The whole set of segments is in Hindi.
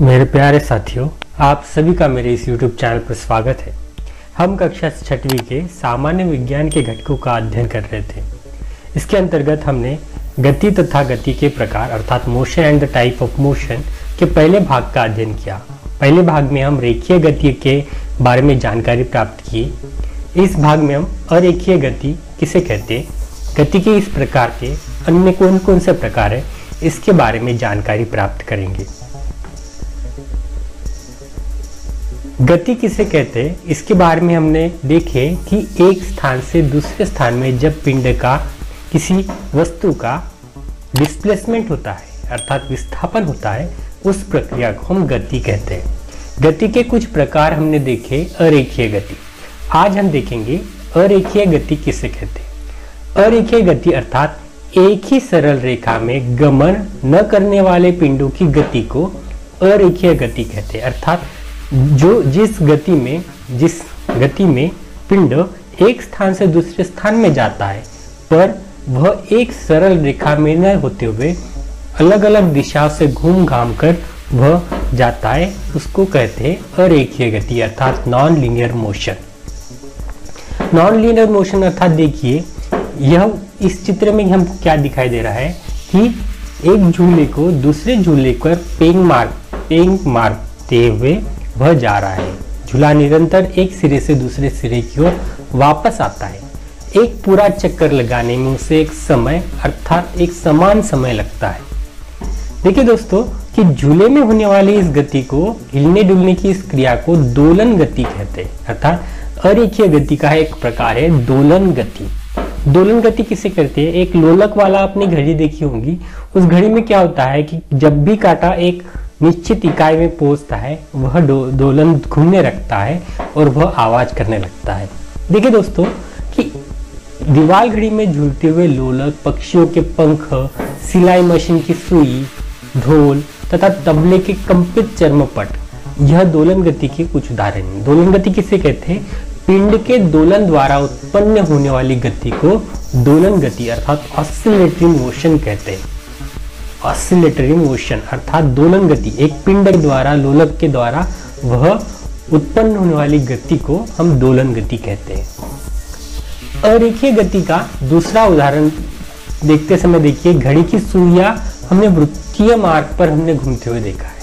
मेरे प्यारे साथियों, आप सभी का मेरे इस YouTube चैनल पर स्वागत है। हम कक्षा 6वीं के सामान्य विज्ञान के घटकों का अध्ययन कर रहे थे। इसके अंतर्गत हमने गति तथा गति के प्रकार अर्थात motion and the type of motion के पहले भाग का अध्ययन किया। पहले भाग में हम रेखीय गति के बारे में जानकारी प्राप्त की। इस भाग में हम अरेखीय गति किसे कहते हैं, गति के इस प्रकार के अन्य कौन कौन से प्रकार है, इसके बारे में जानकारी प्राप्त करेंगे। गति किसे कहते हैं, इसके बारे में हमने देखे कि एक स्थान से दूसरे स्थान में जब पिंड का किसी वस्तु का डिस्प्लेसमेंट होता है अर्थात विस्थापन होता है, उस प्रक्रिया को हम गति कहते हैं। गति के कुछ प्रकार हमने देखे। अरेखीय गति, आज हम देखेंगे अरेखीय गति किसे कहते हैं। अरेखीय गति अर्थात एक ही सरल रेखा में गमन न करने वाले पिंडों की गति को अरेखीय गति कहते हैं। अर्थात जिस गति में पिंड एक स्थान से दूसरे स्थान में जाता है, पर वह एक सरल रेखा में न होते हुए अलग अलग दिशाओं से घूम घाम कर वह जाता है, उसको कहते हैं अरेखीय गति अर्थात non linear motion. Non linear motion अर्थात देखिए, यह इस चित्र में हमको क्या दिखाई दे रहा है कि एक झूले को दूसरे झूले पर पेंग मारते हुए वह जा रहा है। झूला निरंतर एक सिरे से दूसरे सिरे की ओर वापस आता है। एक पूरा चक्कर लगाने में उसे एक समय अर्थात एक समान समय लगता है। देखिए दोस्तों कि झूले में होने वाली इस गति को, हिलने डुलने की इस क्रिया को दोलन गति कहते हैं। अर्थात अरेखीय गति का एक प्रकार है दोलन गति। दोलन गति किसे कहते हैं, एक लोलक वाला आपने घड़ी देखी होगी। उस घड़ी में क्या होता है कि जब भी कांटा एक निश्चित इकाई में पहुंचता है, वह दोलन घूमने लगता है और वह आवाज करने लगता है। देखिए दोस्तों कि दीवार घड़ी में झूलते हुए लोलक, पक्षियों के पंख, सिलाई मशीन की सुई, ढोल तथा तबले के कंपित चर्मपट, यह दोलन गति के कुछ उदाहरण हैं। दोलन गति किसे कहते हैं, पिंड के दोलन द्वारा उत्पन्न होने वाली गति को दोलन गति अर्थात ऑसिलेटरी मोशन कहते हैं। ऑसिलेटरी मोशन अर्थात दोलन गति, एक पिंड द्वारा लोलक के द्वारा वह उत्पन्न होने वाली गति को हम दोलन गति कहते हैं। अरेखीय गति का दूसरा उदाहरण देखते समय देखिए, घड़ी की सुइयां हमने वृत्तीय मार्ग पर हमने घूमते हुए देखा है।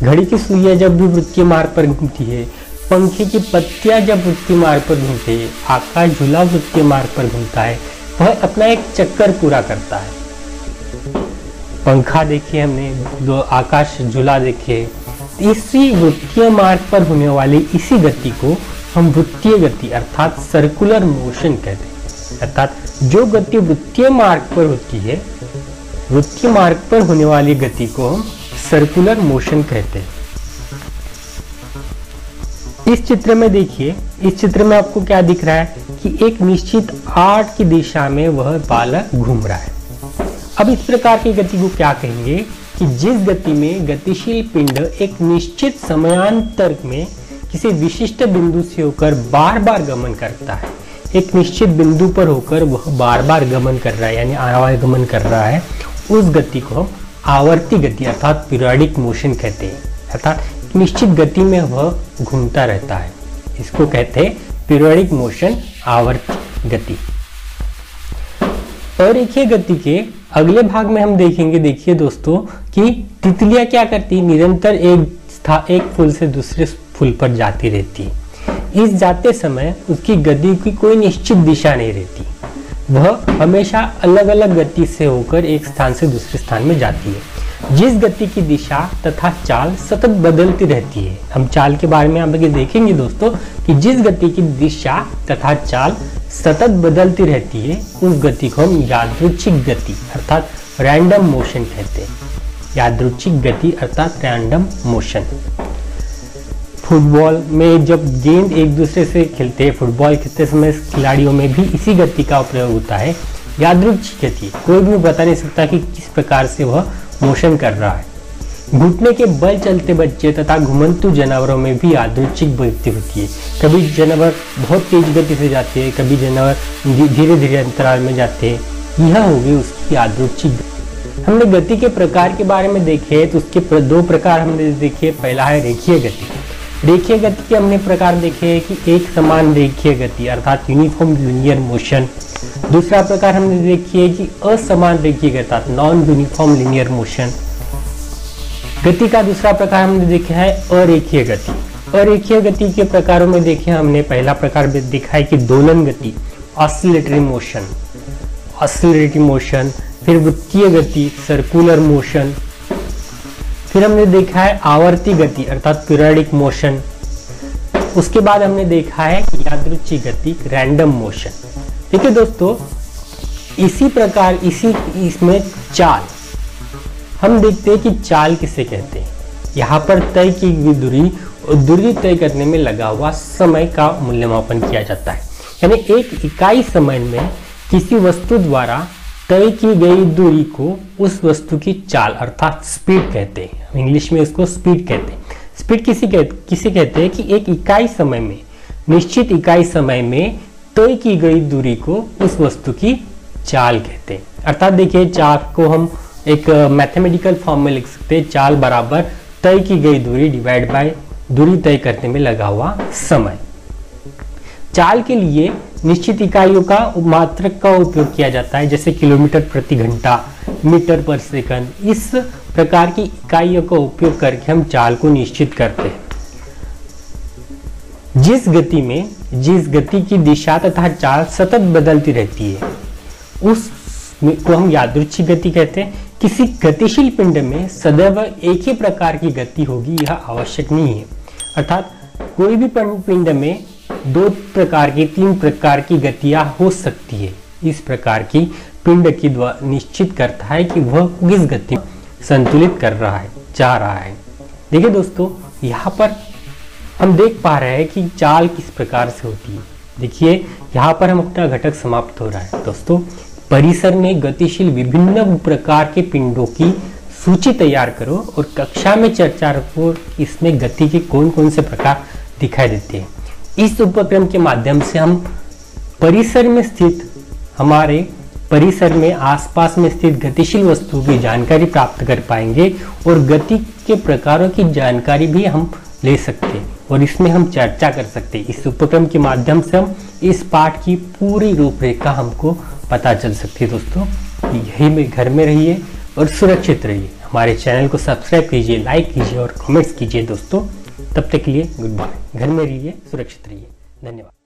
घड़ी की सुइयां जब भी वृत्तीय मार्ग पर घूमती है, पंखे की पत्तियां जब वृत्तीय मार्ग पर घूमते हैं, आकाश झूला वृत्तीय मार्ग पर घूमता है, वह अपना एक चक्कर पूरा करता है। पंखा देखिए हमने, आकाश झूला देखे, इसी वृत्तीय मार्ग पर होने वाली इसी गति को हम वृत्तीय गति अर्थात सर्कुलर मोशन कहते हैं। अर्थात जो गति वृत्तीय मार्ग पर होती है, वृत्तीय मार्ग पर होने वाली गति को हम सर्कुलर मोशन कहते हैं। इस चित्र में देखिए, इस चित्र में आपको क्या दिख रहा है कि एक निश्चित आर्ट की दिशा में वह बालक घूम रहा है। अब इस प्रकार की गति को क्या कहेंगे कि जिस गति में गतिशील पिंड एक निश्चित समयांतर में किसी विशिष्ट बिंदु से होकर बार बार गमन करता है। एक निश्चित बिंदु पर होकर वह बार बार गमन कर रहा है, यानी आवागमन कर रहा है, उस गति को हम आवर्ती गति अर्थात पीरियोडिक मोशन कहते हैं। अर्थात निश्चित गति में वह घूमता रहता है, इसको कहते हैं पीरियोडिक मोशन, आवर्ती गति। अरेखीय गति के अगले भाग में हम देखेंगे, देखिए दोस्तों कि तितलियां क्या करती है, निरंतर एक फूल से दूसरे फूल पर जाती रहती है। इस जाते समय उसकी गति की कोई निश्चित दिशा नहीं रहती, वह हमेशा अलग अलग गति से होकर एक स्थान से दूसरे स्थान में जाती है। जिस गति की दिशा तथा चाल सतत बदलती रहती है, हम चाल के बारे में आगे देखेंगे दोस्तों कि जिस गति की दिशा तथा चाल सतत बदलती रहती है, उस गति को हम यादृच्छिक गति अर्थात रैंडम मोशन कहते हैं। यादृच्छिक गति अर्थात रैंडम मोशन। फुटबॉल में जब गेंद एक दूसरे से खेलते हैं, फुटबॉल खेलते समय खिलाड़ियों में भी इसी गति का प्रयोग होता है, यादृच्छिक गति। कोई भी बता नहीं सकता कि किस प्रकार से वह मोशन कर रहा है। घुटने के बल चलते बच्चे तथा घुमंतु जानवरों में भी यादृच्छिक गति होती है। कभी जानवर बहुत तेज गति से जाते हैं, कभी जानवर धीरे धीरे अंतराल में जाते हैं। यह होगी उसकी यादृच्छिक। हमने गति के प्रकार के बारे में देखे तो उसके दो प्रकार हमने देखे। पहला है रेखीय गति। रेखीय गति के हमने प्रकार देखे कि एक समान रेखीय गति अर्थात यूनिफॉर्म लीनियर मोशन। दूसरा प्रकार हमने देखी कि असमान रेखीय गति अर्थात नॉन यूनिफॉर्म लीनियर मोशन। गति का दूसरा प्रकार हमने देखा है अरेखीय गति। अरेखीय गति के प्रकारों में देखे हमने पहला प्रकार देखा है कि दोलन गति ऑसिलेटरी मोशन, ऑसिलेटरी मोशन। फिर वृत्तीय गति सर्कुलर मोशन। फिर हमने देखा है आवर्ती गति अर्थात पीरियडिक मोशन। उसके बाद हमने देखा है यादृच्छिक गति रैंडम मोशन। ठीक है दोस्तों, इसी प्रकार इसमें चाल हम देखते हैं कि चाल किसे कहते हैं। यहाँ पर तय की गई दूरी और दूरी तय करने में लगा हुआ समय का मूल्यमापन किया जाता है। यानी एक इकाई समय में किसी वस्तु द्वारा तय की गई दूरी को उस वस्तु की चाल अर्थात स्पीड कहते हैं। इंग्लिश में इसको स्पीड कहते हैं। स्पीड किसे कहते हैं कि एक इकाई समय में, निश्चित इकाई समय में तय की गई दूरी को उस वस्तु की चाल कहते हैं। अर्थात देखिए, चाल को हम एक मैथमेटिकल फॉर्म में लिख सकते हैं। चाल बराबर तय की गई दूरी डिवाइड बाय दूरी तय करने में लगा हुआ समय। चाल के लिए निश्चित इकाइयों का मात्रक का उपयोग किया जाता है, जैसे किलोमीटर प्रति घंटा, मीटर पर सेकंड। इस प्रकार की इकाइयों का उपयोग करके हम चाल को निश्चित करते हैं। जिस गति की दिशा तथा चाल सतत बदलती रहती है उस को हम यादृच्छिक गति कहते हैं। किसी गतिशील पिंड में सदैव एक ही प्रकार की गति होगी यह आवश्यक नहीं है। अर्थात कोई भी पिंड में दो प्रकार की, तीन प्रकार की गतियां हो सकती है। इस प्रकार की पिंड की द्वारा निश्चित करता है कि वह किस गति संतुलित कर रहा है, जा रहा है। देखिए दोस्तों, यहाँ पर हम देख पा रहे हैं कि चाल किस प्रकार से होती है। देखिए यहाँ पर हम अपना घटक समाप्त हो रहा है। दोस्तों, परिसर में गतिशील विभिन्न प्रकार के पिंडों की सूची तैयार करो और कक्षा में चर्चा रखो इसमें गति के कौन कौन से प्रकार दिखाई देते हैं। इस उपक्रम के माध्यम से हम परिसर में स्थित, हमारे परिसर में आसपास में स्थित गतिशील वस्तुओं की जानकारी प्राप्त कर पाएंगे और गति के प्रकारों की जानकारी भी हम ले सकते हैं और इसमें हम चर्चा कर सकते हैं। इस उपक्रम के माध्यम से हम इस पाठ की पूरी रूपरेखा हमको पता चल सकती है। दोस्तों, यही में घर में रहिए और सुरक्षित रहिए। हमारे चैनल को सब्सक्राइब कीजिए, लाइक कीजिए और कमेंट्स कीजिए। दोस्तों, तब तक के लिए गुड बाय। घर में रहिए, सुरक्षित रहिए। धन्यवाद।